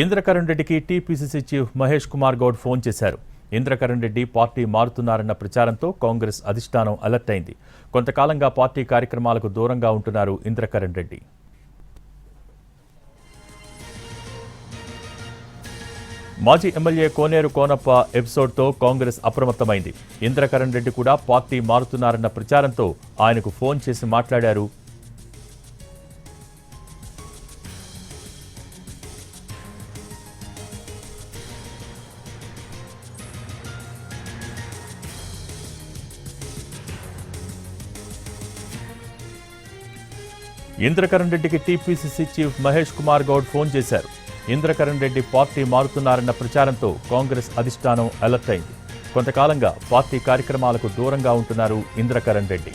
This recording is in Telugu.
ఇంద్రకరణ్ రెడ్డికి TPCC chief Mahesh Kumar Goud phone చేశారు. ఇంద్రకరణ్ రెడ్డి పార్టీ మారుతున్నారన్న ప్రచారంతో కాంగ్రెస్ అధిష్టానం అలర్ట్ అయింది. కొంతకాలంగా పార్టీ కార్యక్రమాలకు దూరంగా ఉంటున్నారు ఇంద్రకరణ్ రెడ్డి. మాజీ ఎమ్మెల్యే కోనేరు కోనప్ప ఎపిసోడ్తో కాంగ్రెస్ అప్రమత్తమైంది. ఇంద్రకరణ్ రెడ్డి కూడా పార్టీ మారుతున్నారన్న ప్రచారంతో ఆయనకు ఫోన్ చేసి మాట్లాడారు. ఇంద్రకరణ్ రెడ్డికి TPCC chief Mahesh Kumar Goud phone చేశారు. ఇంద్రకరణ్ రెడ్డి పార్టీ మారుతున్నారన్న ప్రచారంతో కాంగ్రెస్ అధిష్టానం అలర్ట్ అయింది. కొంతకాలంగా పార్టీ కార్యక్రమాలకు దూరంగా ఉంటున్నారు ఇంద్రకరణ్ రెడ్డి.